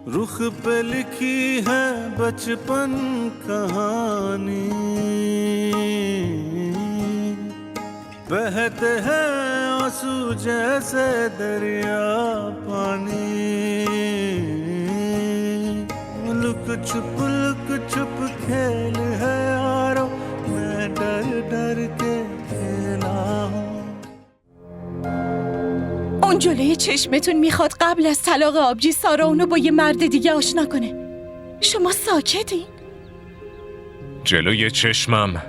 रुख पे लिखी है बचपन कहानी, बहते हैं आंसू जैसे दरिया पानी, लुक छुप खेल है यारो, मैं डर डर के खेला हूँ. اون جلوی چشمتون میخواد قبل از طلاق آبجی سارا اونو با یه مرد دیگه آشنا کنه. شما ساکتین؟ جلوی چشمم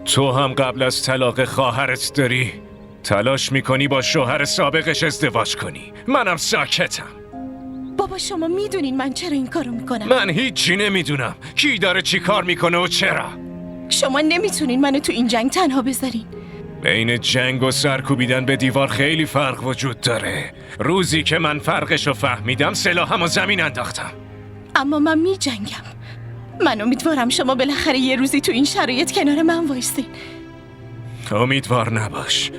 تو هم قبل از طلاق خواهرت داری تلاش میکنی با شوهر سابقش ازدواج کنی. منم ساکتم. بابا شما میدونین من چرا این کارو میکنم؟ من هیچی نمیدونم کی داره چی کار میکنه و چرا. شما نمیتونین منو تو این جنگ تنها بذارین. بین جنگ و سرکوبیدن به دیوار خیلی فرق وجود داره. روزی که من فرقشو فهمیدم سلاحمو زمین انداختم. اما من میجنگم. من امیدوارم شما بالاخره یه روزی تو این شرایط کنار من وایسین. امیدوار نباش.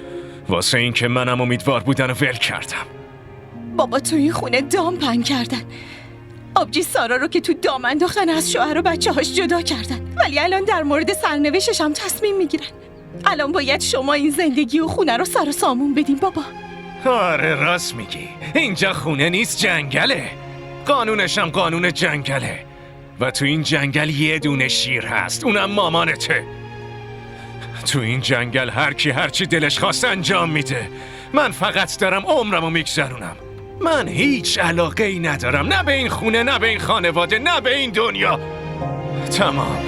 واسه این که منم امیدوار بودن و ول کردم. بابا تو این خونه دام پهن کردن. آبجی سارا رو که تو دام انداختن از شوهر و بچه‌هاش جدا کردن. ولی الان در مورد سرنوشتش هم تصمیم میگیرن. الان باید شما این زندگی و خونه رو سر و سامون بدین بابا. آره راست میگی. اینجا خونه نیست، جنگله. قانونش هم قانون جنگله. و تو این جنگل یه دونه شیر هست، اونم مامانته. تو این جنگل هر کی هر چی دلش خواست انجام میده. من فقط دارم عمرمو میگذرونم. من هیچ علاقه ای ندارم، نه به این خونه، نه به این خانواده، نه به این دنیا. تمام.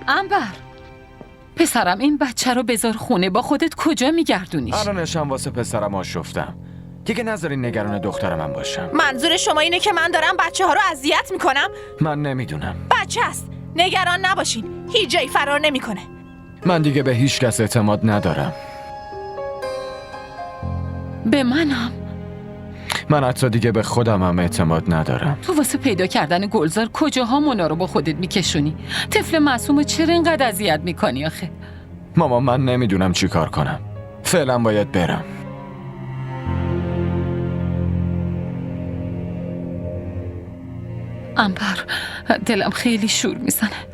انبر پسرم، این بچه رو بذار خونه، با خودت کجا میگردونیش؟ الانشم واسه پسرم آشفتم. دیگه نذارین نگران دختر من باشم. منظور شما اینه که من دارم بچه ها رو اذیت میکنم؟ من نمیدونم. بچه است، نگران نباشین، هیچ جایی فرار نمیکنه. من دیگه به هیچ کس اعتماد ندارم. به منم. من حتی دیگه به خودم هم اعتماد ندارم. تو واسه پیدا کردن گلزار کجاها مونا رو با خودت میکشونی؟ طفل معصومو چرا اینقدر اذیت میکنی آخه؟ ماما من نمیدونم چی کار کنم. فعلا باید برم. انبر دلم خیلی شور میزنه.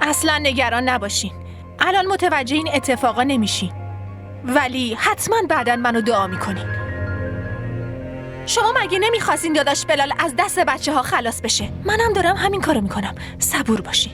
اصلا نگران نباشین، الان متوجه این اتفاقا نمیشین، ولی حتما بعداً منو دعا میکنین. شما مگه نمیخواستین داداش بلال از دست بچه ها خلاص بشه؟ منم دارم همین کارو میکنم. صبور باشین.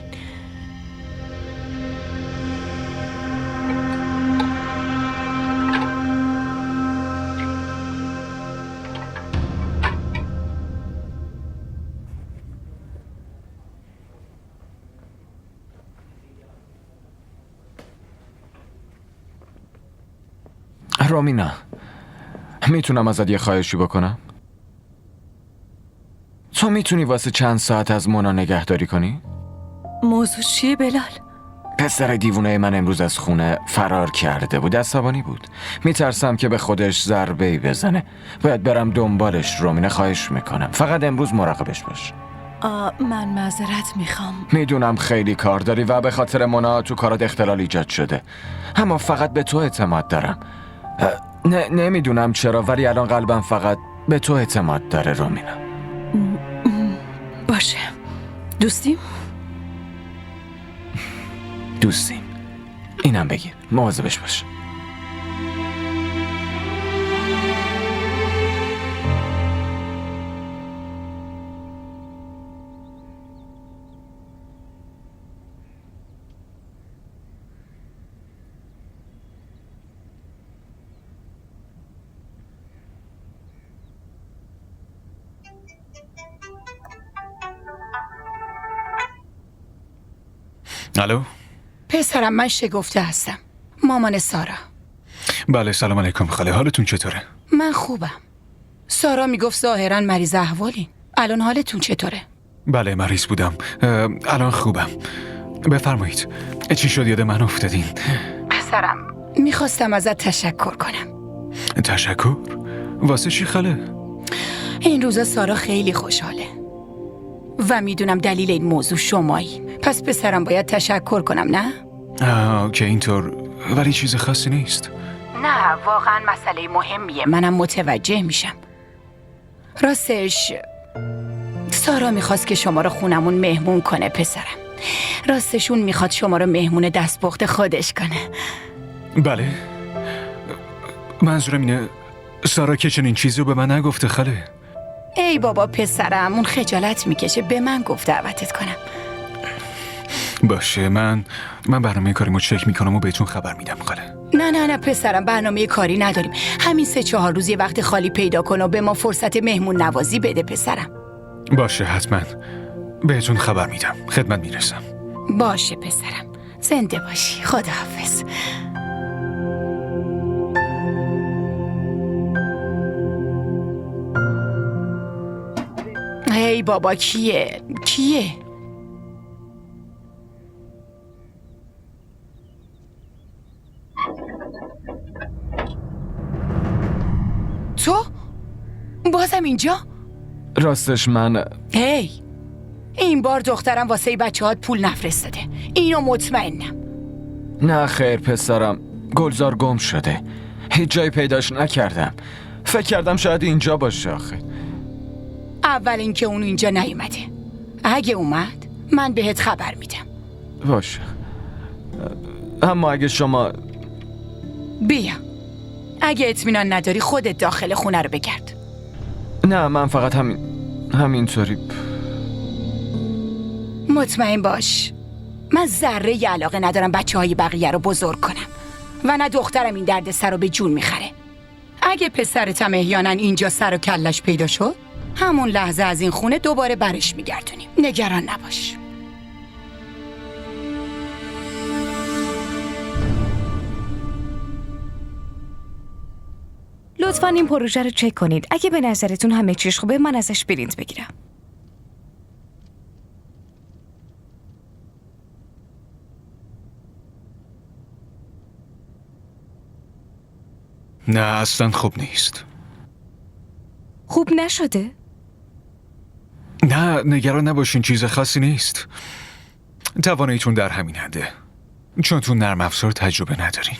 رامینا، میتونم ازت یه خواهشی بکنم؟ تو میتونی واسه چند ساعت از مونا نگهداری کنی؟ موضوع چیه بلال؟ پسر دیوونه من امروز از خونه فرار کرده بود، عصبانی بود. میترسم که به خودش ضربه‌ای بزنه. باید برم دنبالش. رامینا خواهش میکنم فقط امروز مراقبش باش. من معذرت میخوام. میدونم خیلی کار داری و به خاطر مونا تو کارات اختلال ایجاد شده، اما فقط به تو اعتماد دارم. نمیدونم چرا ولی الان قلبم فقط به تو اعتماد داره رامینا. باشه، دوستیم؟ دوستیم. اینم بگیر، مواظبش باش. الو؟ پسرم من شگفته هستم، مامان سارا. بله سلام علیکم خاله، حالتون چطوره؟ من خوبم. سارا میگفت ظاهرا مریض احوالین. الان حالتون چطوره؟ بله مریض بودم، الان خوبم. بفرمایید، چی شد یاد من افتادین؟ پسرم میخواستم ازت تشکر کنم. تشکر؟ واسه چی خاله؟ این روزا سارا خیلی خوشحاله و میدونم دلیل این موضوع شمایی. پس پسرم باید تشکر کنم، نه؟ که اینطور، ولی چیز خاصی نیست. نه، واقعا مسئله مهمیه. منم متوجه میشم. راستش سارا میخواست که شما رو خونمون مهمون کنه پسرم. راستشون میخواد شما رو مهمون دستپخت خودش کنه. بله. منظورم اینه سارا که چنین چیزی رو به من نگفته خاله. ای بابا پسرم، اون خجالت میکشه. به من گفت دعوتت کنم. باشه، من برنامه کاریمو چک میکنم و بهتون خبر میدم خاله. نه پسرم، برنامه کاری نداریم. همین 3-4 روز یه وقت خالی پیدا کن و به ما فرصت مهمون نوازی بده پسرم. باشه، حتما بهتون خبر میدم. خدمت میرسم. باشه پسرم، زنده باشی. خداحافظ. ای بابا کیه؟ تو؟ بازم اینجا؟ راستش من هی، این بار دخترم واسه بچه‌هات پول نفرستاده. اینو مطمئنم. نه خیر پسرم، گلزار گم شده. هیچ جایی پیداش نکردم. فکر کردم شاید اینجا باشه آخه. اول اینکه اون اینجا نیومده. اگه اومد من بهت خبر میدم. باشه، اما اگه شما بیا. اگه اطمینان نداری خودت داخل خونه رو بگرد. نه، من فقط همینطوری. مطمئن باش من ذره ی علاقه ندارم بچه‌های بقیه رو بزرگ کنم و نه دخترم این درد سر رو به جون میخره. اگه پسرتم احیانا اینجا سر و کلش پیدا شد، همون لحظه از این خونه دوباره برش میگردونیم. نگران نباش. لطفاً این پروژه رو چک کنید. اگه به نظرتون همه چیز خوبه من ازش پرینت بگیرم. نه اصلا خوب نیست. خوب نشده؟ نه نگران نباشین، چیز خاصی نیست. تواناییتون در همین حده، چون تو نرم افزار تجربه ندارین.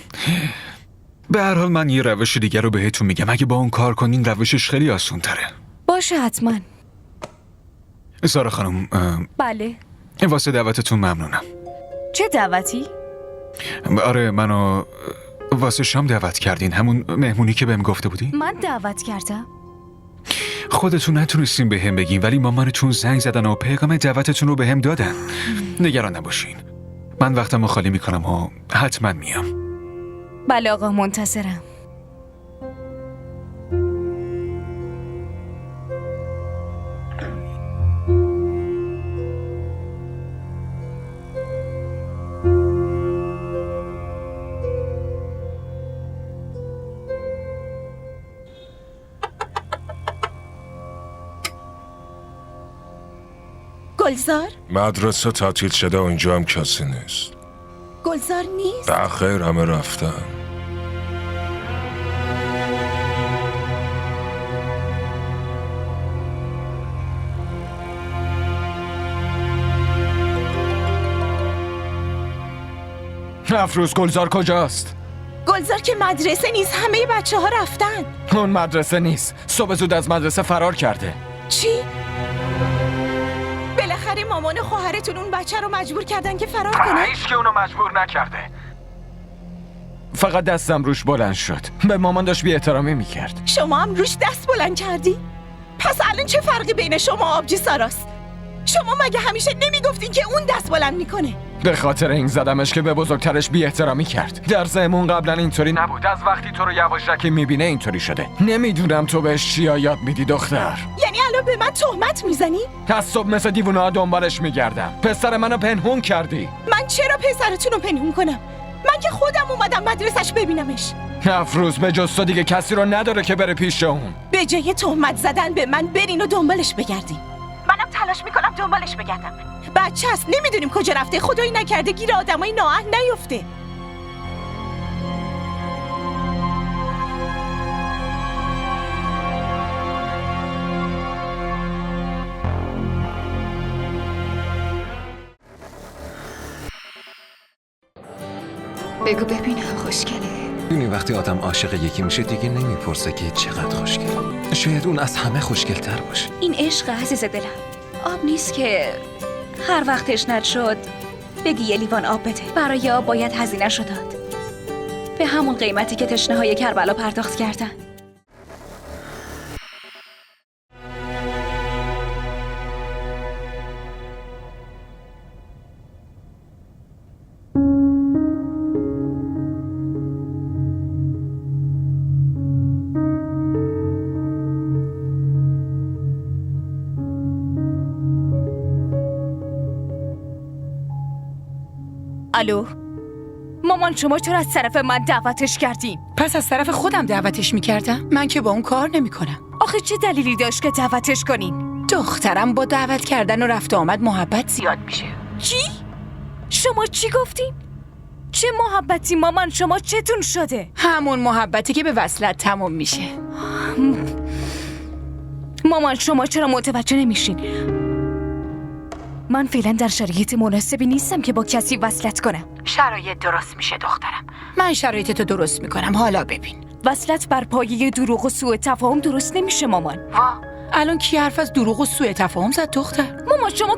به هر حال من یه روش دیگر رو بهتون میگم. اگه با اون کار کنین روشش خیلی آسون تره. باشه حتما. سارا خانم، بله. واسه دعوتتون ممنونم. چه دعوتی؟ آره، منو واسه شام دعوت کردین، همون مهمونی که بهم گفته بودین. من دعوت کردم؟ خودتون نتونستین به هم بگین، ولی مامانتون زنگ زدن و پیغام دعوتتون رو به هم دادن. نگران نباشین، من وقتمو خالی میکنم و حتما میام. بله آقا، منتظرم. گلزار؟ مدرسه تعطیل شده و اینجا هم کسی نیست. گلزار نیست؟ نه خیر، همه رفتن. افروز، گلزار کجاست؟ گلزار که مدرسه نیست، همه بچه ها رفتن. اون مدرسه نیست، صبح زود از مدرسه فرار کرده. چی؟ بالاخره مامان و خواهرتون اون بچه رو مجبور کردن که فرار کنه؟ هیچ که اونو مجبور نکرده، فقط دستم روش بلند شد. به مامان داشت بی احترامی میکرد. شما هم روش دست بلند کردی؟ پس الان چه فرقی بین شما و آبجی ساراست؟ شما مگه همیشه نمیگفتین که اون دست بلند میکنه؟ به خاطر این زدمش که به بزرگترش بی احترامی کرد. در ضمن قبلا اینطوری نبود، از وقتی تو رو یواشکی میبینه اینطوری شده. نمیدونم تو بهش چیا یاد میدی دختر. یعنی الان به من تهمت میزنی؟ از صبح مثل دیوونه ها دنبالش میگردم. پسر منو پنهون کردی. من چرا پسرتون رو پنهون کنم؟ من که خودم اومدم مدرسش ببینمش. افروز، به جز تو دیگه کسی رو نداره که بره پیش اون. به جای تهمت زدن به من برین و دنبالش بگردین. منم تلاش میکنم دنبالش بگردم. بچه هست، نمیدونیم کجا رفته. خدایی نکرده گیر آدمای نااهل نیفته. بگو ببینم خوشگله. ببینی وقتی آدم عاشق یکی میشه دیگه نمیپرسه که چقدر خوشگل. شاید اون از همه خوشگل‌تر باشه. این عشق عزیز دلم آب نیست که هر وقت تشنت شد بگی یه لیوان آب بده. برای آب باید هزینه‌ش رو داد، به همون قیمتی که تشنه‌های کربلا پرداخت کردن. الو مامان، شما چرا از طرف من دعوتش کردین؟ پس از طرف خودم دعوتش میکردم؟ من که با اون کار نمیکنم. آخه چه دلیلی داشت که دعوتش کنین؟ دخترم با دعوت کردن و رفت آمد محبت زیاد میشه. چی؟ شما چی گفتین؟ چه محبتی مامان؟ شما چتون شده؟ همون محبتی که به وصلت تموم میشه. مامان شما چرا متوجه نمیشین؟ من فعلا در شرایط مناسبی نیستم که با کسی وصلت کنم. شرایط درست میشه دخترم. من شرایطتو درست میکنم. حالا ببین، وصلت بر پایه دروغ و سوء تفاهم درست نمیشه مامان. الان کی حرف از دروغ و سوء تفاهم زد دختر؟ مامان شما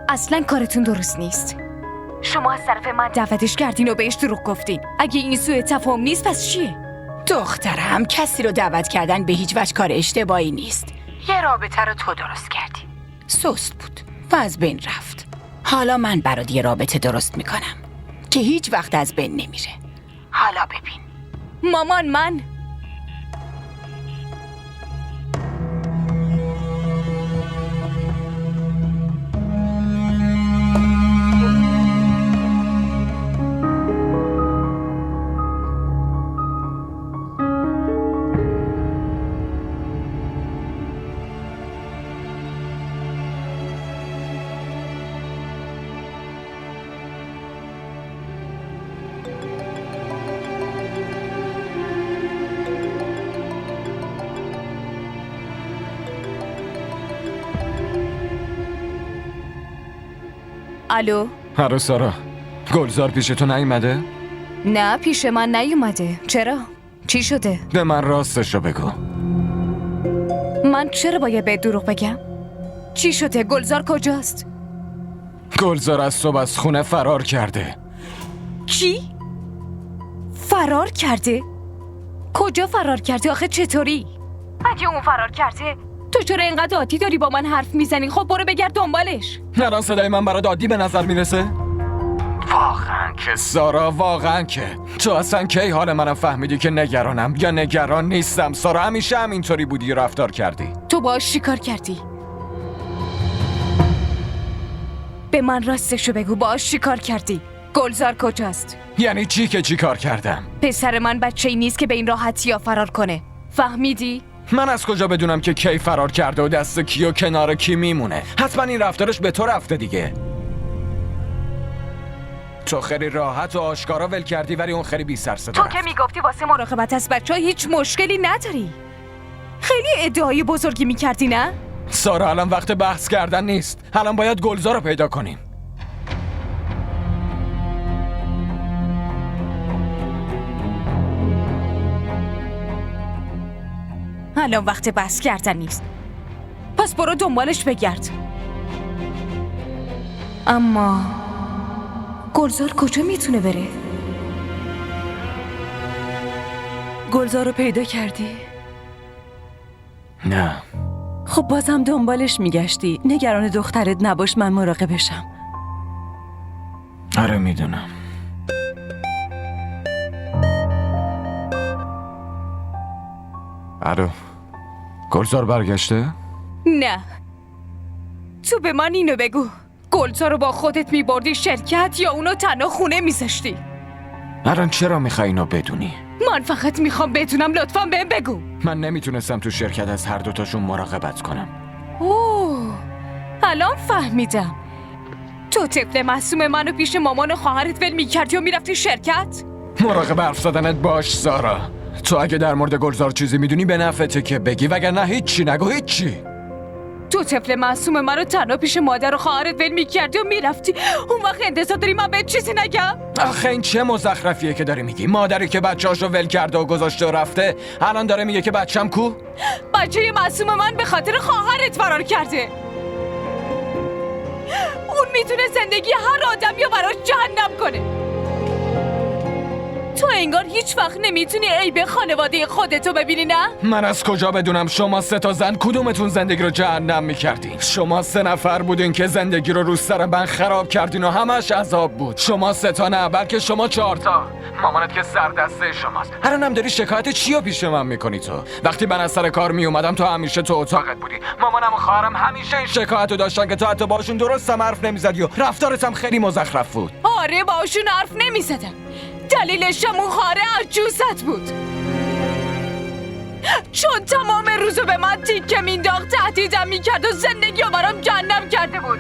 اصلا کارتون درست نیست. شما از طرف من دعوتش کردین و بهش دروغ گفتین. اگه این سوء تفاهم نیست پس چیه؟ دخترم، کسی رو دعوت کردن به هیچ وجه کار اشتباهی نیست. یه رابطه رو تو درست کردی، سست بود و از بین رفت. حالا من برات یه رابطه درست میکنم که هیچ وقت از بین نمیره. حالا ببین مامان، من الو آره سارا، گلزار پیش تو نیومده؟ نه پیش من نیومده. چرا؟ چی شده؟ به من راستشو بگو. من چرا باید به دروغ بگم؟ چی شده؟ گلزار کجاست؟ گلزار از صبح از خونه فرار کرده. چی؟ فرار کرده؟ کجا فرار کرده؟ آخه چطوری؟ اگه اون فرار کرده تو چرا اینقدر عادی داری با من حرف میزنی؟ خب برو بگرد دنبالش. الان صدای من برات عادی به نظر میرسه؟ واقعا که سارا، واقعا که تو اصلا کی حال منم فهمیدی که نگرانم یا نگران نیستم؟ سارا همیشه همینطوری بودی و رفتار کردی. تو باهاش چیکار کردی؟ به من راستشو بگو، باهاش چیکار کردی؟ گلزار کجاست؟ یعنی چی که چی کار کردم؟ پسر من بچه‌ای نیست که به این راحتی ها فرار کنه. فهمیدی؟ من از کجا بدونم که کی فرار کرده و دست کی و کنار کی میمونه؟ حتما این رفتارش به تو رفته دیگه. تو خیلی راحت و آشکارا ول کردی ولی اون خیلی بی سر صدا. تو که میگفتی واسه مراقبت از بچه‌ها هیچ مشکلی نداری. خیلی ادعای بزرگی میکردی نه؟ سارا الان وقت بحث کردن نیست. الان باید گلزار رو پیدا کنیم. الان وقت بحث کردن نیست. پس برو دنبالش بگرد. اما گلزار کجا میتونه بره؟ گلزار رو پیدا کردی؟ نه. خب بازم دنبالش میگشتی. نگران دخترت نباش، من مراقبشم. آره میدونم. الو، گلزار برگشته؟ نه. تو به من اینو بگو، گلزار رو با خودت میبردی شرکت یا اونو تنها خونه میذاشتی؟ الان چرا میخوای اینو بدونی؟ من فقط میخوام بدونم، لطفاً بهم بگو. من نمیتونستم تو شرکت از هر دوتاشون مراقبت کنم. اوه، الان فهمیدم. تو طفل معصوم منو پیش مامان و خواهرت ول میکردی و میرفتی شرکت؟ مراقب حرف زدنت باش سارا. تو اگه در مورد گلزار چیزی میدونی به نفعته که بگی، وگرنه هیچی نگو. هیچی. تو طفل معصوم من رو تنها پیش مادر و خواهرت ول میکردی و میرفتی. اون وقت انتظار داری من بهت چیزی نگم؟ آخه این چه مزخرفیه که داری میگی؟ مادری که بچه‌اشو ول کرده و گذاشته و رفته الان داره میگه که بچه‌م کو؟ بچه معصوم من به خاطر خواهرت فرار کرده. اون میتونه زندگی هر آدمی رو براش جهنم کنه. تو انگار هیچ وقت نمیتونی عیب خانواده خودتو ببینی، نه؟ من از کجا بدونم شما 3 تا زن کدومتون زندگی رو جهنم میکردین؟ شما 3 نفر بودین که زندگی رو سر من خراب کردین و همش عذاب بود. شما 3 تا نه، بلکه شما 4 تا. مامانت که سر دسته شماست. الانم داری شکایت چی رو پیش من میکنی تو؟ وقتی من از سر کار میومدم تو همیشه تو اتاقت بودی. مامانم و خواهرم همیشه این شکایت رو داشتن که تو حتی باشون درست هم حرف نمیزدی و رفتارت هم خیلی مزخرف بود. آره باشون حرف نمیزدم. دلیلش هم اون خواهر عجوزت بود، چون تمام روزو به من تیکه مینداخت، تهدیدم میکرد و زندگی رو برام جهنم کرده بود.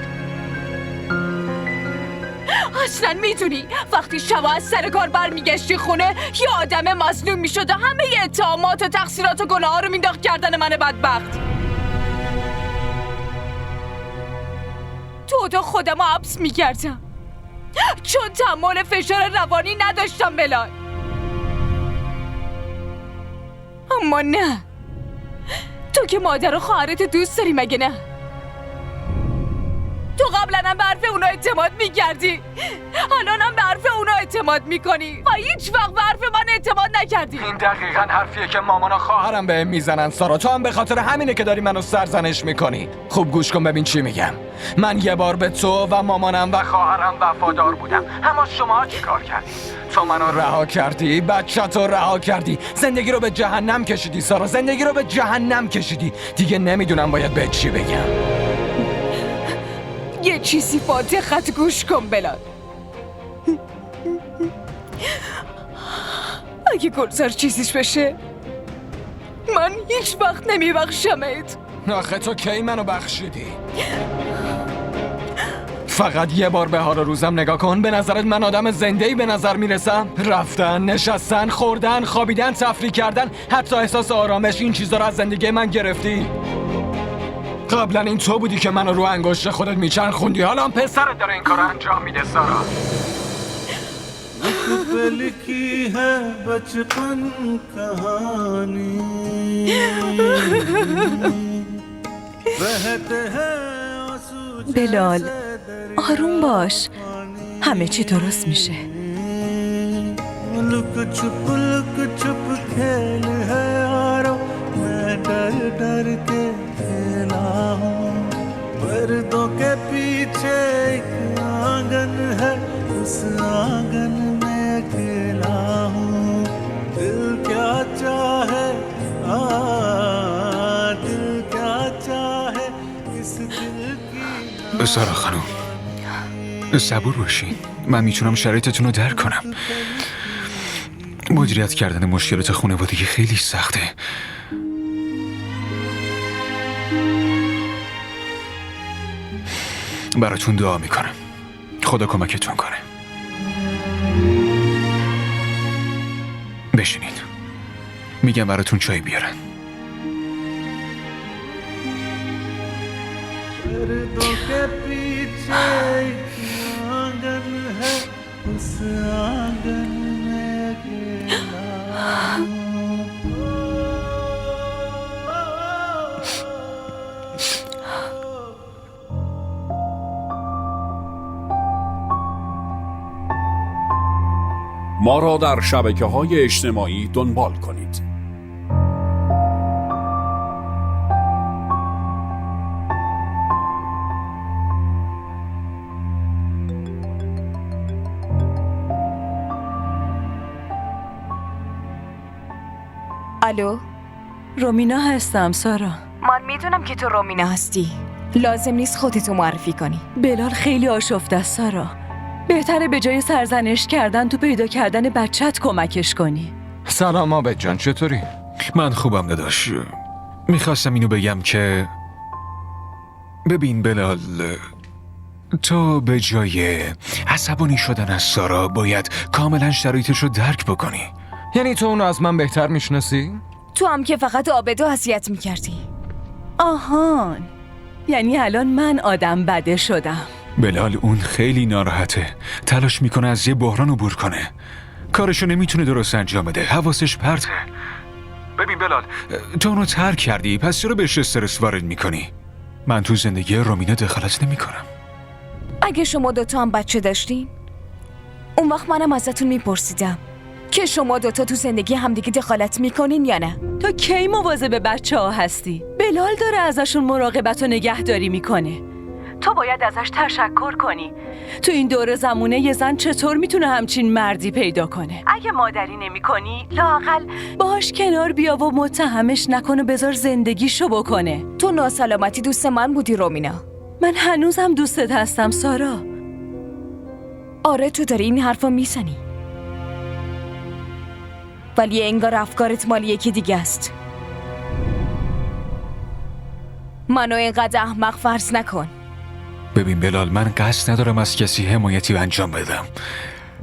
اصلا میدونی وقتی شبا از سر کار برمیگشتی خونه یه آدم مظلوم میشد و همه اتهامات و تقصیرات و گناه ها رو مینداخت کردن من بدبخت. تو اتاق خودم رو حبس میکردم چون تحمل فشار روانی نداشتم بلال. اما نه، تو که مادر و خواهرت دوست داری مگه نه؟ تو قبلا هم به حرف اونا اعتماد میکردی، الان هم به حرف اونا اعتماد میکنی و هیچ وقت به حرف من اعتماد نکردی. این دقیقاً حرفیه که مامان و خواهرم بهم میزنن. سارا تو هم به خاطر همینه که داری منو سرزنش میکنی. خوب گوش کن ببین چی میگم. من یه بار به تو و مامانم و خواهرم وفادار بودم، اما شما چی کار کردی؟ تو منو رها کردی، بچه‌تو رها کردی، زندگی رو به جهنم کشیدی. سارا زندگی رو به جهنم کشیدی. دیگه نمیدونم باید به چی بگم. یه چیزی فاتحت گوش کن بلال. اگه گلزار چیزیش بشه من هیچ وقت نمیبخشمت. آخه تو کی منو بخشیدی؟ فقط یه بار به حال روزم نگاه کن. به نظرت من آدم زنده‌ای به نظر میرسم؟ رفتن، نشستن، خوردن، خوابیدن، تفریح کردن، حتی احساس آرامش، این چیزا رو از زندگی من گرفتی. قبلا این تو بودی که منو رو انگشت خودت میچرخوندی، حالا هم پسرت داره این کارو انجام میده. سارا पे लिखी है बचपन कहानी बहते हैं आंसू بلال آروم باش، همه چی درست میشه. लुक छुप खेल है यारो मैं डर डर के खेला हूँ पर्दों के पीछे एक आंगन है उस आंगन में अकेला हूँ दिल क्या चाहे दिल क्या चाहे इस दिल की سارا خانم صبور باشین، من میتونم شرایطتون رو درک کنم. مدیریت کردن مشکلات خانوادگی خیلی سخته. براتون دعا میکنم خدا کمکتون کنه. بشینید، میگم براتون چای بیارن. पर्दों के पीछे एक आंगन है उस आंगन में अकेला ما را در شبکه‌های اجتماعی دنبال کنید. الو، رومینا هستم سارا. من میدونم که تو رومینا هستی، لازم نیست خودتو معرفی کنی. بلال خیلی آشفته است سارا، بهتره به جای سرزنش کردن تو پیدا کردن بچت کمکش کنی. سلام عابد جان، چطوری؟ من خوبم داداش. میخواستم اینو بگم که ببین بلال، تو به جای عصبانی شدن از سارا باید کاملا شرایطش رو درک بکنی. یعنی تو اونو از من بهتر میشناسی؟ تو هم که فقط عابدو اذیت میکردی. آهان، یعنی الان من آدم بده شدم. بلال اون خیلی ناراحته. تلاش میکنه از یه بحران عبور کنه. کارشو نمیتونه درست انجام بده. حواسش پرته. ببین بلال، تو اونو ترک کردی، پس چرا بهش استرس وارد میکنی؟ من تو زندگی رومینا دخالت نمیکنم. اگه شما دوتا هم بچه داشتین، اون وقت منم ازتون میپرسیدم که شما دوتا تو زندگی همدیگه دخالت میکنین یا نه؟ تو کی مواظب بچه ها هستی؟ بلال داره ازشون مراقبت و نگهداری میکنه. تو باید ازش تشکر کنی. تو این دور زمونه یه زن چطور میتونه همچین مردی پیدا کنه؟ اگه مادری نمیکنی، لااقل باهاش کنار بیا و متهمش نکن و بذار زندگیشو بکنه. تو ناسلامتی دوست من بودی رومینا. من هنوزم دوستت هستم سارا. آره تو داری این حرفو میزنی، ولی انگار افکارت مال یکی دیگه است. منو اینقدر احمق فرض نکن. ببین بلال، من قصد ندارم از کسی حمایتی انجام بدم.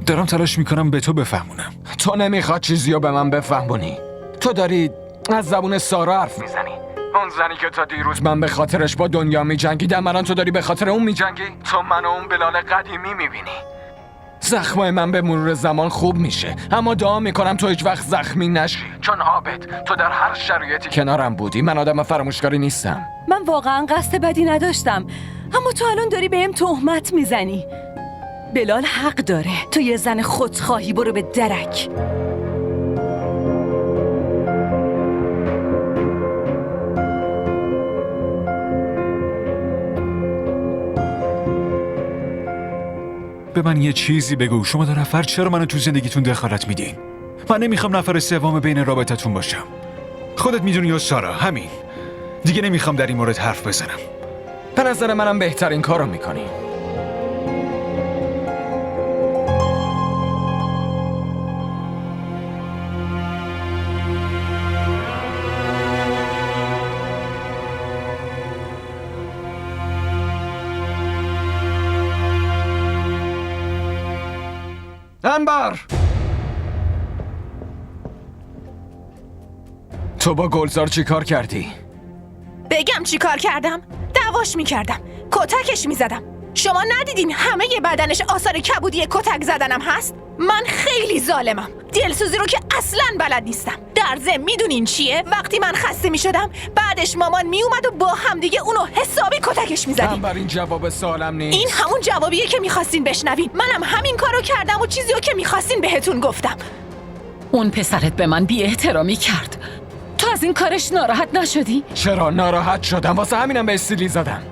دارم تلاش میکنم به تو بفهمونم. تو نمیخواد چیزی رو به من بفهمونی. تو داری از زبون سارا حرف میزنی. اون زنی که تا دیروز من به خاطرش با دنیا میجنگیدم، الان تو داری به خاطر اون میجنگی؟ تو منو اون بلال قدیمی میبینی. زخمای من به مرور زمان خوب میشه، اما دعا میکنم تو هیچ وقت زخمی نشی، چون عابد تو در هر شرایطی کنارم بودی. من آدم فراموشکاری نیستم. من واقعا قصد بدی نداشتم، اما تو الان داری بهم تهمت میزنی. بلال حق داره. تو یه زن خودخواهی، برو به درک. به من یه چیزی بگو. شما دو نفر چرا منو تو زندگیتون دخالت میدین؟ من نمیخوام نفر سوم بین رابطتون باشم. خودت میدونی یا سارا؟ همین. دیگه نمیخوام در این مورد حرف بزنم. به نظر منم بهترین کارو میکنی. انبر، تو با گلزار چی کار کردی؟ بگم چی کار کردم؟ دعواش میکردم، کتکش میزدم. شما ندیدین همه ی بدنش آثار کبودی کتک زدنم هست؟ من خیلی ظالمم. دلسوزی رو که اصلاً بلد نیستم. در ضمن میدونین چیه؟ وقتی من خسته میشدم، بعدش مامان میومد و با همدیگه اونو حسابی کتکش میزدیم. انبر، این جواب سوالم نیست. این همون جوابیه که میخواستین بشنوین. منم همین کارو کردم و چیزی رو که میخواستین بهتون گفتم. اون پسرت به من بی احترامی کرد. تو از این کارش ناراحت نشدی؟ چرا ناراحت شدم؟ واسه همینم به استیلی زدم.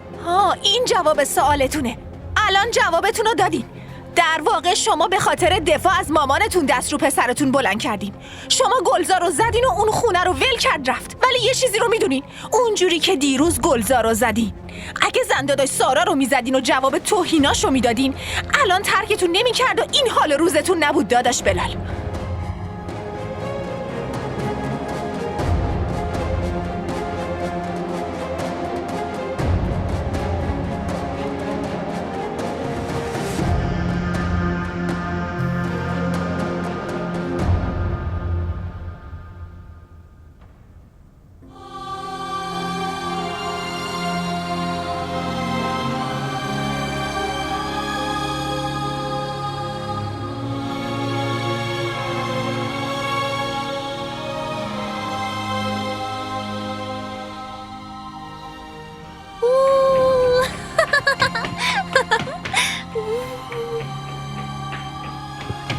این جواب سوالتونه. الان جوابتون رو دادین. در واقع شما به خاطر دفاع از مامانتون دست رو پسرتون بلند کردین. شما گلزار رو زدین و اون خونه رو ول کرد رفت. ولی یه چیزی رو میدونین، اونجوری که دیروز گلزار رو زدین، اگه زندادای سارا رو میزدین و جواب توهیناش رو میدادین، الان ترکتون نمیکرد و این حال روزتون نبود داداش بلال.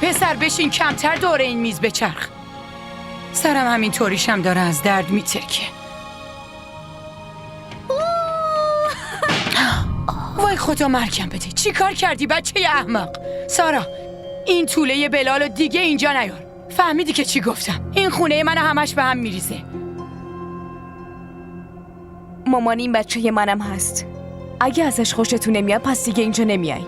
پسر بشین، کمتر دور این میز بچرخ. سرم همین طوریشم داره از درد میترکه. وای خدا مرگم بده. چی کار کردی بچه احمق؟ سارا، این طوله بلالو دیگه اینجا نیار. فهمیدی که چی گفتم؟ این خونه من همش به هم میریزه. مامان این بچه منم هست. اگه ازش خوشتون نمیاد پس دیگه اینجا نمیای.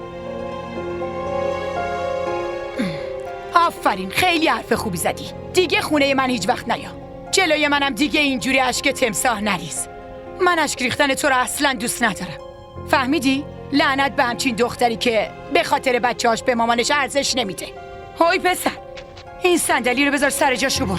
آفرین، خیلی حرف خوبی زدی. دیگه خونه من هیچ وقت نیا. جلوی منم دیگه اینجوری اشک تمساح نریز. من اشک ریختن تو رو اصلا دوست ندارم. فهمیدی؟ لعنت به همچین دختری که به خاطر بچه‌هاش به مامانش ارزش نمیده. هوی پسر، این صندلی رو بذار سر جاشو برو.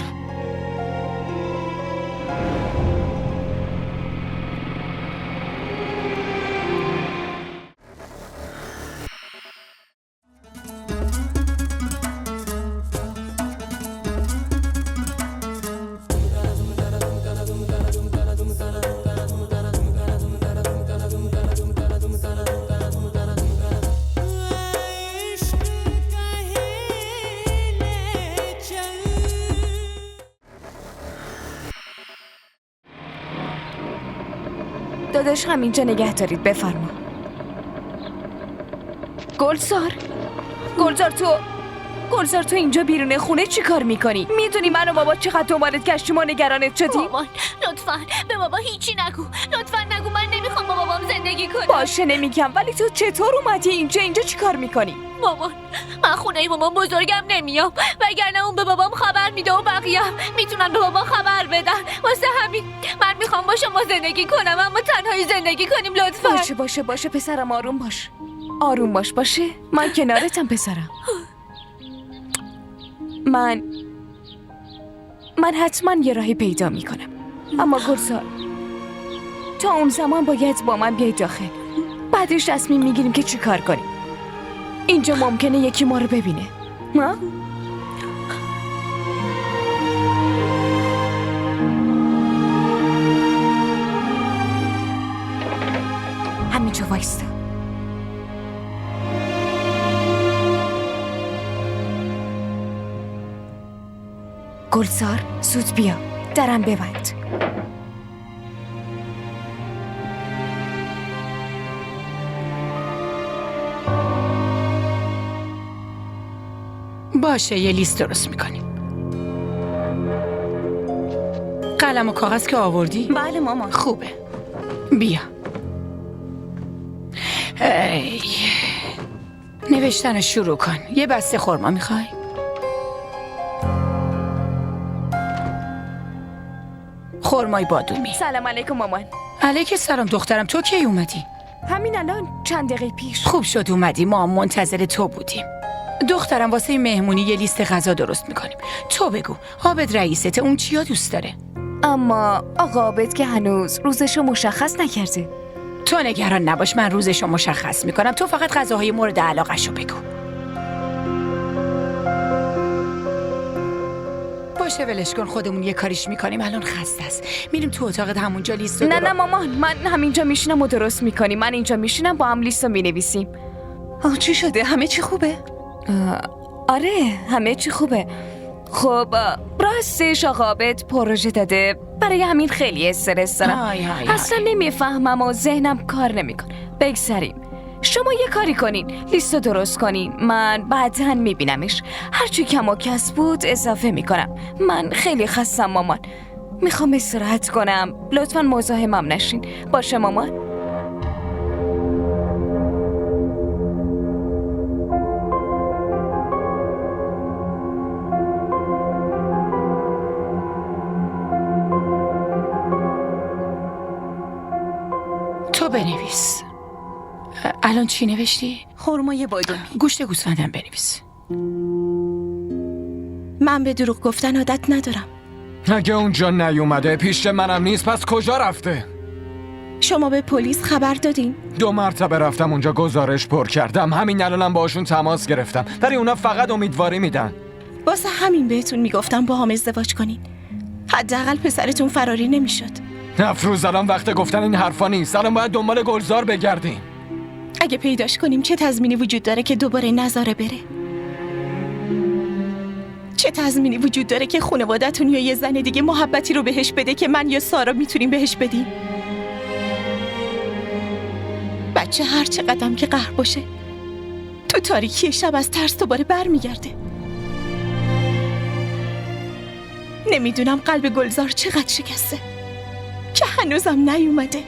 داداش همینجا نگه دارید. بفرما. گلزار تو اینجا بیرون خونه چی کار میکنی؟ میدونی من و بابا چقدر دنبالت گشتیم و نگرانت شدیم؟ مامان لطفاً به بابا هیچی نگو. لطفاً نگو. من نمیخوام با بابام زندگی کنم. باشه نمیگم، ولی تو چطور اومدی اینجا چی کار میکنی؟ مامان من خونه مامان بزرگم نمیام، وگرنه اون به بابام خبر میده و بقیه میتونن به بابا خبر بدن. واسه همین من میخوام با شما زندگی کنم، اما تنهایی زندگی کنیم لطفاً. باشه پسرم، آروم باش. باشه من کنارتم پسرم. من حتما یه راهی پیدا میکنم، اما گلزار تا اون زمان باید با من بیای داخل. بعدش تصمیم میگیریم که چی کار کنیم. اینجا ممکنه یکی ما رو ببینه. ما؟ همینجا وایستا. گلزار زود بیا، درم ببند. باشه یه لیست درست میکنیم. قلم و کاغذ که آوردی؟ بله مامان. خوبه. بیا. ای. نوشتن شروع کن. یه بسته خرما میخوای؟ خرمای بادومی. سلام علیکم مامان. علیک سلام دخترم، تو کی اومدی؟ همین الان چند دقیقه پیش. خوب شد اومدی، ما منتظر تو بودیم. دخترم واسه مهمونی یه لیست غذا درست میکنیم. تو بگو عابد رئیسته اون چیا دوست داره؟ اما آقا عابد که هنوز روزشو مشخص نکرده. تو نگران نباش، من روزشو مشخص میکنم. تو فقط غذاهای مورد علاقه‌شو بگو. باشه ولش کن، خودمون یه کاریش میکنیم. الان خسته است، میریم تو اتاقت همونجا لیستو نه مامان، من همینجا میشینم و درست میکنیم. من اینجا میشینم با هم لیستو مینویسیم. چی شده؟ همه چی خوبه؟ آره همه چی خوبه. خب راستش آقا عابد پروژه داده، برای همین خیلی استرس دارم. اصلا نمیفهمم و ذهنم کار نمیکنه. بگذاریم، شما یه کاری کنین، لیستو درست کنین، من بعداً میبینمش. هرچی کم و کس بود اضافه میکنم. من خیلی خستم مامان، میخوام استراحت کنم. لطفاً مزاحمم نشین. باشه مامان؟ تو بنویس. الان چی نوشتی؟ خرمای بادومی. گوشت گوسفندم بنویس. من به دروغ گفتن عادت ندارم. اگه اونجا نیومده پیش منم نیست، پس کجا رفته؟ شما به پلیس خبر دادین؟ 2 مرتبه رفتم اونجا گزارش پر کردم. همین الانم باشون تماس گرفتم، ولی اونا فقط امیدواری میدن. واسه همین بهتون میگفتم با هم ازدواج کنین. حداقل پسرتون فراری نمیشد. افروز الان وقت گفتن این حرفا نیست. الان باید دنبال گلزار بگردیم. اگه پیداش کنیم چه تضمینی وجود داره که دوباره نظاره بره؟ چه تضمینی وجود داره که خانواده‌تون یا یه زن دیگه محبتی رو بهش بده که من یا سارا میتونیم بهش بدیم؟ بچه هر چقدرم که قهر باشه تو تاریکی شب از ترس دوباره برمیگرده. نمیدونم قلب گلزار چقدر شکسته که هنوزم نیومده.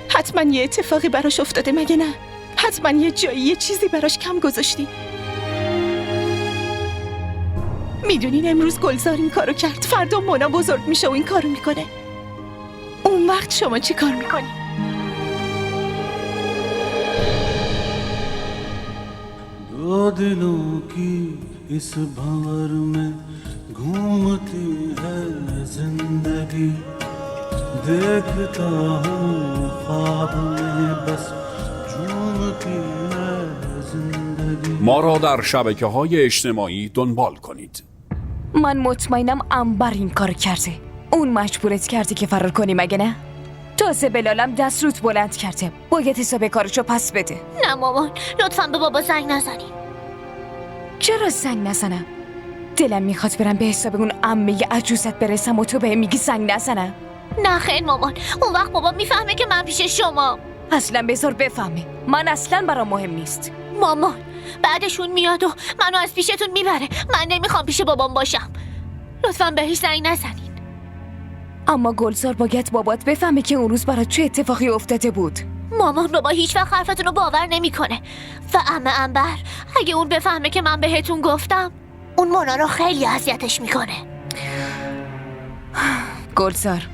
حتما یه اتفاقی براش افتاده مگه نه؟ حتما یه جایی یه چیزی براش کم گذاشتی. میدونین امروز گلزار این کارو کرد، فردا مونا بزرگ میشه و این کارو میکنه. اون وقت شما چی کار میکنی؟ दो दिलों की इस भंवर में घूमती है जिंदगी देखता हूँ ख्वाब में बस झूमती है जिंदगी ما را در شبکه‌های اجتماعی دنبال کنید. من مطمئنم انبر این کار کرده. اون مجبورت کرده که فرار کنی مگه نه؟ تازه بلالم دست روت بلند کرده، باید حساب کارشو پس بده. نه مامان لطفاً به بابا زنگ نزنی. چرا زنگ نزنم؟ دلم میخواد برم به حساب اون عمه عجوزت برسم و تو بهم میگی زنگ نزنم. نه خیر مامان، اون وقت بابا میفهمه که من پیش شما. اصلا بذار بفهمه، من اصلا برام مهم نیست. مامان بعدشون میاد و منو از پیشتون میبره. من نمیخوام پیش بابام باشم. لطفاً بهش زنگ نزنین. اما گلزار باید بابات بفهمه که اون روز برات چه اتفاقی افتاده بود. مامان بابا هیچ وقت حرفتون رو باور نمیکنه. و عمه انبر اگه اون بفهمه که من بهتون گفتم، اون مونا رو خیلی اذیتش میکنه. گلزار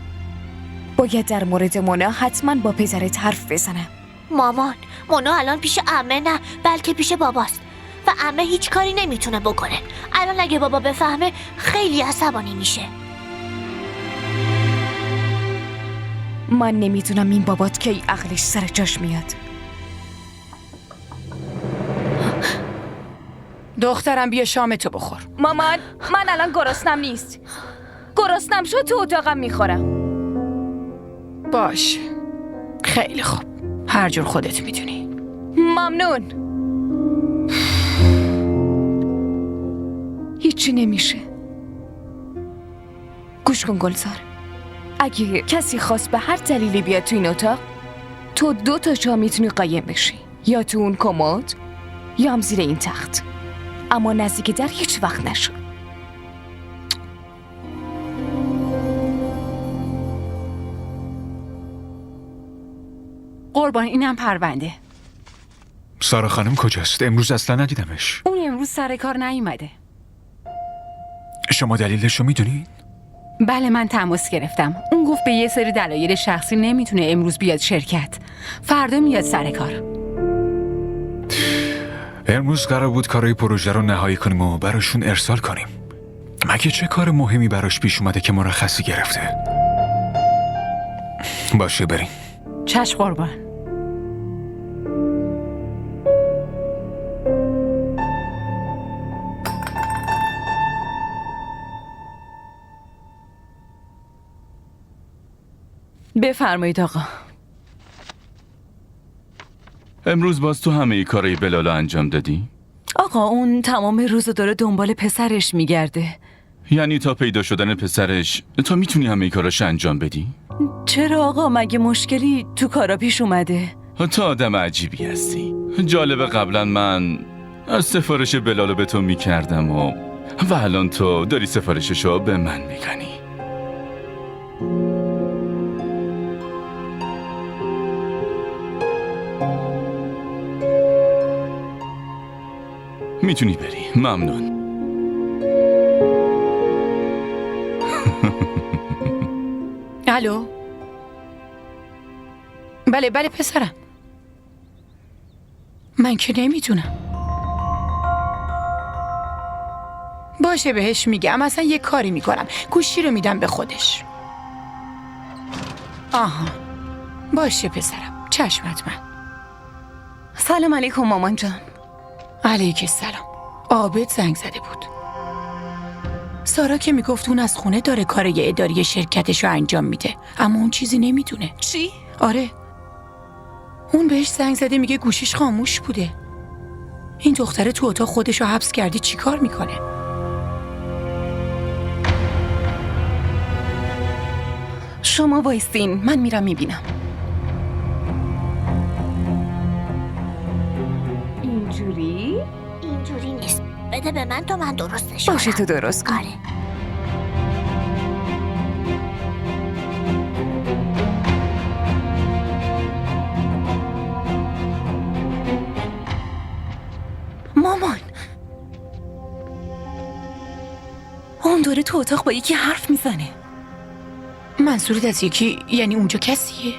باید در مورد مونا حتما با پدرت حرف بزنم. مامان مونا الان پیش عمه نه بلکه پیش باباست و عمه هیچ کاری نمیتونه بکنه. الان اگه بابا بفهمه خیلی عصبانی میشه. من نمیدونم این بابات کی عقلش سر جاش میاد. دخترم بیا شامتو بخور. مامان من الان گرسنم نیست. گرسنم شد تو اتاقم میخورم. باش خیلی خوب، هر جور خودت میدونی. ممنون. هیچی نمیشه. گوش کن گلزار، اگه کسی خواست به هر دلیلی بیاد تو این اتاق، تو 2 تا جا میتونی قایم بشی، یا تو اون کمد یا هم زیر این تخت، اما نزدیک در هیچ وقت نشو. قربان اینم پرونده. سارا خانم کجاست؟ امروز اصلا ندیدمش. اون امروز سر کار نیومده. شما دلیلشو میدونید؟ بله من تماس گرفتم. اون گفت به یه سری دلایل شخصی نمیتونه امروز بیاد شرکت. فردا میاد سر کار. امروز قرار بود کارای پروژه رو نهایی کنیم و براشون ارسال کنیم. مگه چه کار مهمی براش پیش اومده که مرخصی گرفته؟ باشه بریم. چشم قربان. بفرمایید آقا. امروز باز تو همه ای کارای بلال انجام دادی؟ آقا اون تمام روز داره دنبال پسرش میگرده. یعنی تا پیدا شدن پسرش تو میتونی همه ای کاراش انجام بدی؟ چرا آقا، مگه مشکلی تو کارا پیش اومده؟ تو آدم عجیبی هستی. جالبه قبلا من از سفارش بلالو به تو میکردم و الان تو داری سفارششو به من میکنی. میتونی بری. ممنون. الو. بله پسرم. من که نمیدونم. باشه بهش میگم. اصلا یه کاری میکنم. گوشی رو میدم به خودش. آها باشه پسرم. چشمت من. سلام علیکم مامان جان. علیک السلام. عابد زنگ زده بود. سارا که میگفت اون از خونه داره کارای اداری شرکتش رو انجام میده، اما اون چیزی نمیدونه. چی؟ آره اون بهش زنگ زده میگه گوشیش خاموش بوده. این دختره تو اتاق خودش رو حبس کردی چی کار میکنه؟ شما وایستین، من میرم میبینم. اینجوری نیست. بده به من تا من درستش کنم. باشه تو درست کن. آره. مامان اون داره تو اتاق با یکی حرف میزنه. منظورت از یکی یعنی اونجا کسیه؟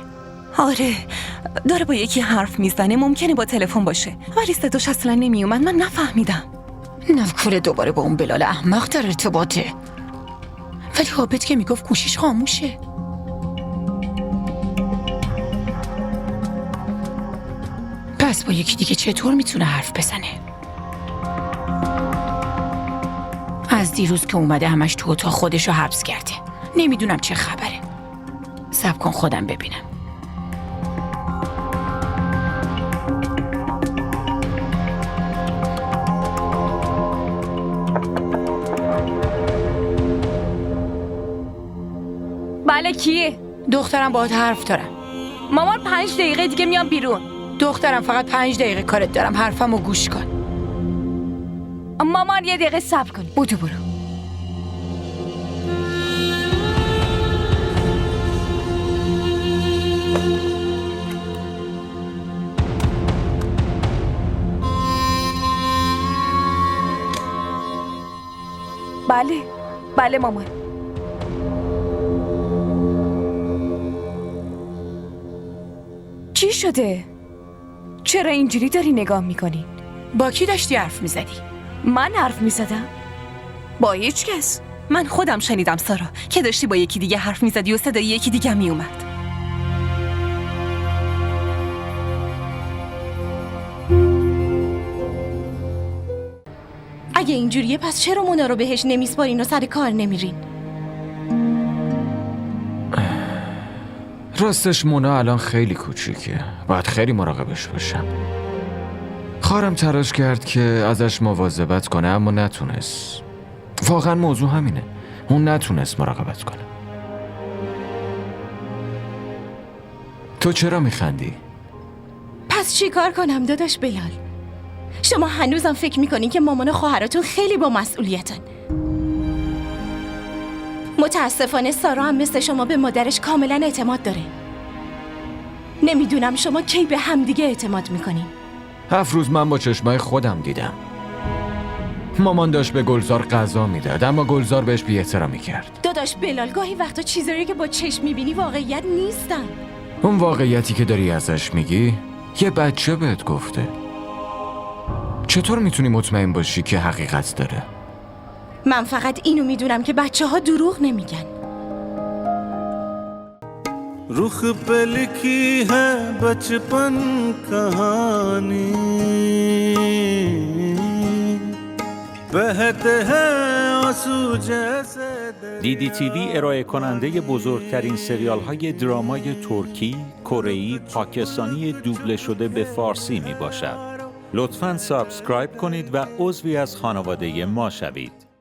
آره داره با یکی حرف میزنه. ممکنه با تلفن باشه ولی صداش اصلا نمیومد. من نفهمیدم. نکنه دوباره با اون بلال احمق در ارتباطه. ولی عابد که میگفت گوشیش خاموشه. پس با یکی دیگه چطور میتونه حرف بزنه؟ از دیروز که اومده همش تو اتاق خودش رو حبس کرده. نمیدونم چه خبره. صبر کن خودم ببینم. بله کیه؟ دخترم باهات حرف دارم. مامان 5 دقیقه دیگه میام بیرون. دخترم فقط 5 دقیقه کارت دارم، حرفمو گوش کن. مامان 1 دقیقه صبر کن. بودو برو. بله مامان. چی شده؟ چرا اینجوری داری نگاه میکنی؟ با کی داشتی حرف میزدی؟ من حرف میزدم؟ با هیچ کس. من خودم شنیدم سارا که داشتی با یکی دیگه حرف میزدی و صدای یکی دیگه میومد. اگه اینجوریه پس چرا مونا رو بهش نمیسپارین و سر کار نمیرین؟ راستش مونا الان خیلی کوچیکه، باید خیلی مراقبش باشم. خواهرم تلاش کرد که ازش مواظبت کنه اما نتونست. واقعا موضوع همینه، اون نتونست مراقبت کنه. تو چرا میخندی؟ پس چی کار کنم داداش بلال؟ شما هنوزم فکر میکنین که مامان و خواهراتون خیلی با مسئولیتن. متاسفانه سارا هم مثل شما به مادرش کاملا اعتماد داره. نمیدونم شما کی به همدیگه اعتماد میکنین. 7 روز من با چشمای خودم دیدم. مامان داشت به گلزار غذا میداد اما گلزار بهش بی‌احترامی کرد. داداش بلال گاهی وقتا چیزایی که با چشم میبینی واقعیت نیستن. اون واقعیتی که داری ازش میگی یه بچه بهت گفته. چطور میتونی مطمئن باشی که حقیقت داره؟ من فقط اینو میدونم که بچه ها دروغ نمیگن. रुख पे लिखी है बचपन कहानी बहते हैं आंसू जैसे دیدی تیوی ارائه کننده بزرگترین سریال های درامای ترکی، کره‌ای، پاکستانی دوبله شده به فارسی می باشد. لطفاً سابسکرایب کنید و عضوی از خانواده ما شوید.